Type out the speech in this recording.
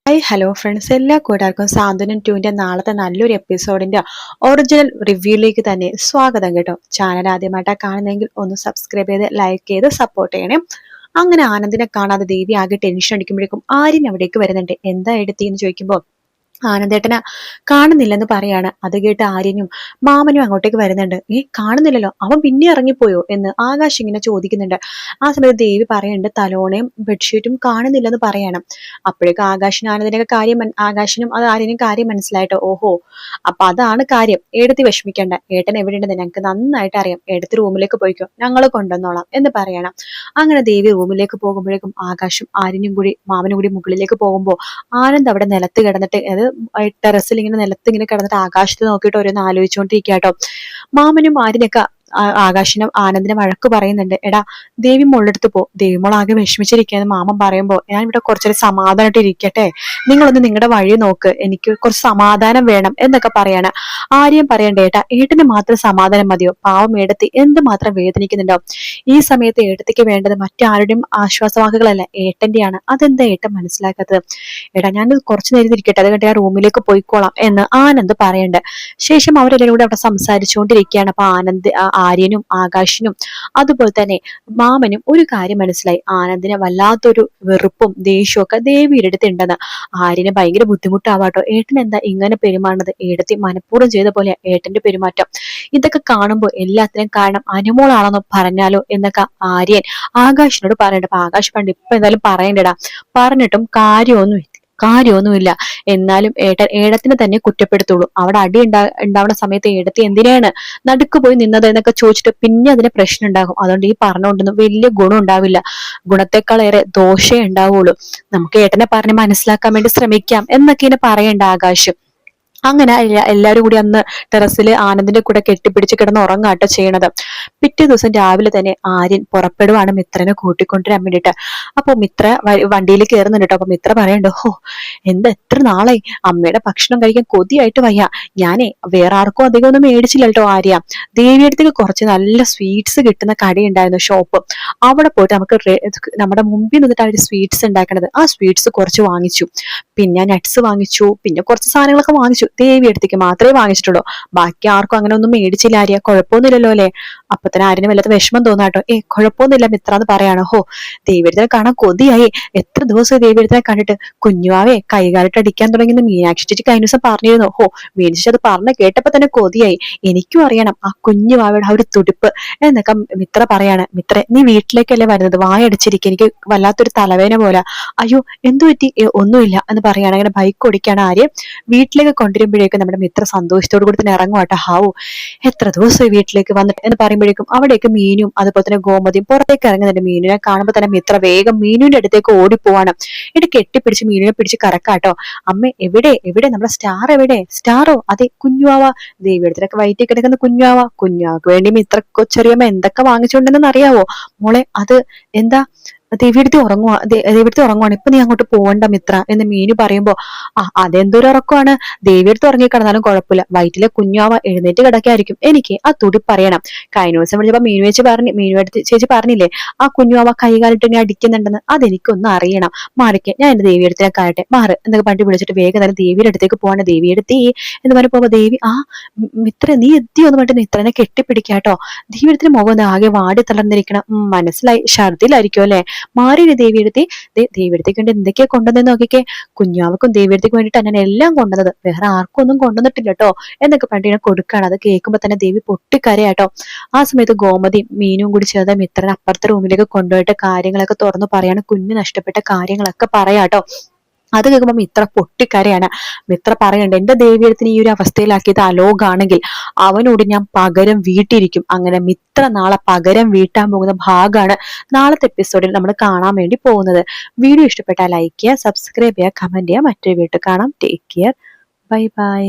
Hi hello friends, എല്ലാ കൂട്ടുകാർക്കും സാന്ത്വനം 2ന്റെ നാളത്തെ നല്ലൊരു എപ്പിസോഡിന്റെ ഒറിജിനൽ റിവ്യൂയിലേക്ക് തന്നെ സ്വാഗതം കേട്ടോ. ചാനൽ ആദ്യമായിട്ടാണ് കാണുന്നതെങ്കിൽ ഒന്ന് സബ്സ്ക്രൈബ് ചെയ്ത് ലൈക്ക് ചെയ്ത് സപ്പോർട്ട് ചെയ്യണേ. അങ്ങനെ ആനന്ദിനെ കാണാതെ ദേവി ആകെ ടെൻഷൻ അടിക്കുമ്പോഴേക്കും ആര്യൻ അവിടേക്ക് വരുന്നുണ്ട്. എന്താ എടുത്തി എന്ന് ചോദിക്കുമ്പോൾ ആനന്ദേട്ടനെ കാണുന്നില്ലെന്ന് പറയാണ്. അത് കേട്ട് ആര്യനും മാമനും അങ്ങോട്ടേക്ക് വരുന്നുണ്ട്. കാണുന്നില്ലല്ലോ, അവൻ പിന്നെ ഇറങ്ങിപ്പോയോ എന്ന് ആകാശ് ഇങ്ങനെ ചോദിക്കുന്നുണ്ട്. ആ സമയത്ത് ദേവി പറയുന്നുണ്ട് തലോണയും ബെഡ്ഷീറ്റും കാണുന്നില്ലെന്ന് പറയണം. അപ്പോഴേക്കും ആകാശിനും ആനന്ദിനൊക്കെ ആകാശിനും അത് ആര്യനും കാര്യം മനസ്സിലായിട്ടോ. ഓഹോ, അപ്പൊ അതാണ് കാര്യം. ഏടത്തി വിഷമിക്കണ്ട, ഏട്ടൻ എവിടെയുണ്ടെന്ന് ഞങ്ങൾക്ക് നന്നായിട്ട് അറിയാം. ഏടത്തി റൂമിലേക്ക് പോയിക്കോ, ഞങ്ങൾ കൊണ്ടുവന്നോളാം എന്ന് പറയണം. അങ്ങനെ ദേവി റൂമിലേക്ക് പോകുമ്പോഴേക്കും ആകാശും ആര്യനും കൂടി മാമനും കൂടി മുകളിലേക്ക് പോകുമ്പോൾ ആനന്ദ് അവിടെ നിലത്ത് കിടന്നിട്ട് ടെറസിൽ ഇങ്ങനെ നിലത്ത് ഇങ്ങനെ കിടന്നിട്ട് ആകാശത്ത് നോക്കിയിട്ട് ഓരോന്ന് ആലോചിച്ചുകൊണ്ടിരിക്കുക കേട്ടോ. മാമനും ആര്യനൊക്കെ ആകാശിനും ആനന്ദിനെ വഴക്ക് പറയുന്നുണ്ട്. എടാ, ദേവി മോളെടുത്ത് പോ, ദേവി മോൾ ആകെ വിഷമിച്ചിരിക്കുകയെന്ന് മാമൻ പറയുമ്പോൾ ഞാൻ ഇവിടെ കുറച്ചൊരു സമാധാനമായിട്ട് ഇരിക്കട്ടെ, നിങ്ങളൊന്ന് നിങ്ങളുടെ വഴി നോക്ക്, എനിക്ക് കുറച്ച് സമാധാനം വേണം എന്നൊക്കെ പറയാണ്. ആര്യം പറയണ്ടേ, ഏട്ടന് മാത്രം സമാധാനം മതിയോ? പാവം ഏടത്തി എന്തുമാത്രം വേദനിക്കുന്നുണ്ടാവും. ഈ സമയത്ത് ഏട്ടത്തിക്ക് വേണ്ടത് മറ്റാരുടെയും ആശ്വാസവാക്കുകളല്ല, ഏട്ടന്റെയാണ്. അതെന്താ ഏട്ടൻ മനസ്സിലാക്കാത്തത്? ഞാൻ കുറച്ചു നേരം ഇരിക്കട്ടെ, അത് കണ്ട് ആ റൂമിലേക്ക് പോയിക്കോളാം എന്ന് ആനന്ദ് പറയണ്ട്. ശേഷം അവരെല്ലാവരും കൂടെ അവിടെ സംസാരിച്ചുകൊണ്ടിരിക്കുകയാണ്. അപ്പൊ ആര്യനും ആകാശിനും അതുപോലെ തന്നെ മാമനും ഒരു കാര്യം മനസ്സിലായി. ആനന്ദിന് വല്ലാത്തൊരു വെറുപ്പും ദേഷ്യവും ഒക്കെ ദേവിയുടെ അടുത്ത് ഉണ്ടെന്ന്. ആര്യന് ഭയങ്കര ബുദ്ധിമുട്ടാവാട്ടോ. ഏട്ടൻ എന്താ ഇങ്ങനെ പെരുമാറുന്നത്? ഏടത്തി മനഃപൂർവ്വം ചെയ്ത പോലെ ഏട്ടന്റെ പെരുമാറ്റം. ഇതൊക്കെ കാണുമ്പോൾ എല്ലാത്തിനും കാരണം അനുമോളാണെന്ന് പറഞ്ഞാലോ എന്നൊക്കെ ആര്യൻ ആകാശിനോട് പറയണ്ട. അപ്പൊ ആകാശ് പണ്ട് ഇപ്പൊ എന്തായാലും പറയണ്ടടാ, പറഞ്ഞിട്ടും കാര്യമൊന്നുമില്ല. എന്നാലും ഏടത്തിനെ തന്നെ കുറ്റപ്പെടുത്തുള്ളൂ. അവിടെ അടി ഉണ്ടാവുന്ന സമയത്ത് ഏടത്തി എന്തിനാണ് നടുക്ക് പോയി നിന്നത് എന്നൊക്കെ ചോദിച്ചിട്ട് പിന്നെ അതിന് പ്രശ്നം ഉണ്ടാകും. അതുകൊണ്ട് ഈ പറഞ്ഞുകൊണ്ടൊന്നും വലിയ ഗുണം ഉണ്ടാവില്ല, ഗുണത്തെക്കാളേറെ ദോഷേ ഉണ്ടാവുള്ളൂ. നമുക്ക് ഏട്ടനെ പറഞ്ഞ് മനസ്സിലാക്കാൻ വേണ്ടി ശ്രമിക്കാം എന്നൊക്കെ ഇങ്ങനെ പറയണ്ട ആകാശം. അങ്ങനെ എല്ലാവരും കൂടി അന്ന് ടെറസിൽ ആനന്ദിന്റെ കൂടെ കെട്ടിപ്പിടിച്ച് കിടന്ന് ഉറങ്ങാട്ടോ ചെയ്യണത്. പിറ്റേ ദിവസം രാവിലെ തന്നെ ആര്യൻ പുറപ്പെടുവാണ് മിത്രനെ കൂട്ടിക്കൊണ്ടുവരാൻ വേണ്ടിയിട്ട്. അപ്പൊ മിത്ര വണ്ടിയിൽ കയറുന്നുണ്ട് കേട്ടോ. അപ്പൊ മിത്ര പറയണ്ടോ, എന്താ എത്ര നാളായി അമ്മയുടെ ഭക്ഷണം കഴിക്കാൻ കൊതിയായിട്ട് വയ്യ. ഞാനേ വേറെ ആർക്കും അധികം ഒന്നും മേടിച്ചില്ല കേട്ടോ ആര്യ. ദേവിയടുത്തേക്ക് കുറച്ച് നല്ല സ്വീറ്റ്സ് കിട്ടുന്ന കടയുണ്ടായിരുന്നു, ഷോപ്പ്. അവിടെ പോയിട്ട് നമുക്ക് നമ്മുടെ മുമ്പിൽ നിന്നിട്ട് അവർ സ്വീറ്റ്സ് ഉണ്ടാക്കണത്. ആ സ്വീറ്റ്സ് കുറച്ച് വാങ്ങിച്ചു, പിന്നെ നട്ട്സ് വാങ്ങിച്ചു, പിന്നെ കുറച്ച് സാധനങ്ങളൊക്കെ വാങ്ങിച്ചു. ദേവി അടുത്തേക്ക് മാത്രമേ വാങ്ങിച്ചിട്ടുള്ളൂ, ബാക്കി ആർക്കും അങ്ങനെ ഒന്നും മേടിച്ചില്ല. ആര്യ കുഴപ്പമൊന്നുമില്ലല്ലോ അല്ലെ? അപ്പൊ തന്നെ ആര്യന് വല്ലാത്ത വിഷമം തോന്നാട്ടോ. കുഴപ്പമൊന്നുമില്ല മിത്ര എന്ന് പറയാണ്. ദേവി അടുത്തിനെ കാണാൻ കൊതിയായി, എത്ര ദിവസം ദേവി അടുത്തിനെ കണ്ടിട്ട്. കുഞ്ഞുവാവേ കൈകാലിട്ട് അടിക്കാൻ തുടങ്ങിയെന്ന് മീനാക്ഷി ചേച്ചി കഴിഞ്ഞ ദിവസം പറഞ്ഞിരുന്നു. മീനാക്ഷി അത് പറഞ്ഞ കേട്ടപ്പോ തന്നെ കൊതിയായി. എനിക്കും അറിയണം ആ കുഞ്ഞുവാവയുടെ ആ ഒരു തുടിപ്പ് എന്നൊക്കെ മിത്ര പറയാണ്. മിത്ര, നീ വീട്ടിലേക്കല്ലേ വരുന്നത്? വായടിച്ചിരിക്കും, എനിക്ക് വല്ലാത്തൊരു തലവേന പോലെ. അയ്യോ എന്തു പറ്റി? ഒന്നുമില്ല എന്ന് പറയാണ്. അങ്ങനെ ബൈക്ക് ഓടിക്കാണ് ആര്യം. വീട്ടിലേക്ക് കൊണ്ടുവരുമ്പോഴേക്കും നമ്മുടെ മിത്ര സന്തോഷത്തോടു കൂടി തന്നെ ഇറങ്ങുവാട്ടെ. എത്ര ദിവസമായി വീട്ടിലേക്ക് വന്നിട്ട് എന്ന് പറയുമ്പോഴേക്കും അവിടേക്ക് മീനും അതുപോലെ തന്നെ ഗോമതിയും പുറത്തേക്ക് ഇറങ്ങുന്നുണ്ട്. മീനുനെ കാണുമ്പോൾ തന്നെ മിത്ര വേഗം മീനുവിന്റെ അടുത്തേക്ക് ഓടിപ്പോവാണ്. എന്നിട്ട് കെട്ടിപ്പിടിച്ച് മീനുനെ പിടിച്ച് കറക്കാട്ടോ. അമ്മ എവിടെ എവിടെ നമ്മുടെ സ്റ്റാർ എവിടെ? സ്റ്റാറോ? അതെ, കുഞ്ഞുവാവ. ദേവിയടുത്തൊക്കെ വയറ്റി കിടക്കുന്ന കുഞ്ഞുവാവക്ക് വേണ്ടി മിത്ര കൊച്ചറിയമ്മ എന്തൊക്കെ വാങ്ങിച്ചുകൊണ്ടെന്ന് അറിയാവോ മോളെ? അത് എന്താ? ദേവിയെടുത്ത് ഉറങ്ങുവാണ്. ഇപ്പൊ നീ അങ്ങോട്ട് പോവണ്ട മിത്ര എന്ന് മീനു പറയുമ്പോ അതെന്തൊരു ഉറക്കമാണ്? ദേവിയെടുത്ത് ഉറങ്ങിക്കിടന്നാലും കുഴപ്പമില്ല, വയറ്റിലെ കുഞ്ഞാവ എഴുന്നേറ്റ് കിടക്കായിരിക്കും. എനിക്ക് ആ തുടി പറയണം. കഴിഞ്ഞ ദിവസം വിളിച്ചപ്പോ മീനു ചേച്ചി പറഞ്ഞില്ലേ ആ കുഞ്ഞാവ കൈകാലിട്ട് ഇങ്ങനെ അടിക്കുന്നുണ്ടെന്ന്. അതെനിക്കൊന്ന് അറിയണം. മാറിക്ക്, ഞാൻ എന്റെ ദേവിയെടുത്തിനെ കാട്ടെ, മാറ് എന്നൊക്കെ പണ്ടി വിളിച്ചിട്ട് വേഗം തന്നെ ദേവിയുടെ അടുത്തേക്ക് പോവാണ്. ദേവിയെടുത്തി എന്ന് പറഞ്ഞ് പോകുമ്പോ ദേവി മിത്ര നീ എത്തിയോന്ന് പറഞ്ഞിട്ട് മിത്രനെ കെട്ടിപ്പിടിക്കാട്ടോ. ദേവിയെടുത്തിന് മുഖം ആകെ വാടി തളർന്നിരിക്കണം. മനസ്സിലായി, ഛർദിലായിരിക്കും അല്ലെ? മാറിയില്ലേ ദേവിയെടുത്തി? ദേവിയെടുത്തേക്ക് വേണ്ടി എന്തൊക്കെയാ കൊണ്ടുവന്നെന്ന് നോക്കിക്കേ. കുഞ്ഞാവക്കും ദേവിയെടുത്തേക്ക് വേണ്ടിയിട്ട് അങ്ങനെ എല്ലാം കൊണ്ടുവന്നത്, വേറെ ആർക്കും ഒന്നും കൊണ്ടുവന്നിട്ടില്ല കേട്ടോ എന്നൊക്കെ പണ്ടിനെ കൊടുക്കാണ്. അത് കേൾക്കുമ്പോ തന്നെ ദേവി പൊട്ടിക്കരയാട്ടോ. ആ സമയത്ത് ഗോമതി മീനും കൂടി ചേർന്ന് മിത്രനെ അപ്പുറത്തെ റൂമിലേക്ക് കൊണ്ടുപോയിട്ട് കാര്യങ്ങളൊക്കെ തുറന്നു പറയാണ്. കുഞ്ഞ് നഷ്ടപ്പെട്ട കാര്യങ്ങളൊക്കെ പറയാട്ടോ. അത് കേൾക്കുമ്പോൾ മിത്ര പൊട്ടിക്കരയാണ്. മിത്ര പറയണ്ട്, എന്റെ ദേവിയെടുത്തിന് ഈ ഒരു അവസ്ഥയിലാക്കിയത് അലോകാണെങ്കിൽ അവനോട് ഞാൻ പകരം വീട്ടിയിരിക്കും. അങ്ങനെ മിത്ര നാളെ പകരം വീട്ടാൻ പോകുന്ന ഭാഗമാണ് നാളത്തെ എപ്പിസോഡിൽ നമ്മൾ കാണാൻ വേണ്ടി പോകുന്നത്. വീഡിയോ ഇഷ്ടപ്പെട്ടാൽ ലൈക്ക് ചെയ്യുക, സബ്സ്ക്രൈബ് ചെയ്യുക, കമന്റ് ചെയ്യുക. മറ്റൊരു വീട്ടിൽ കാണാം. Take care, bye bye.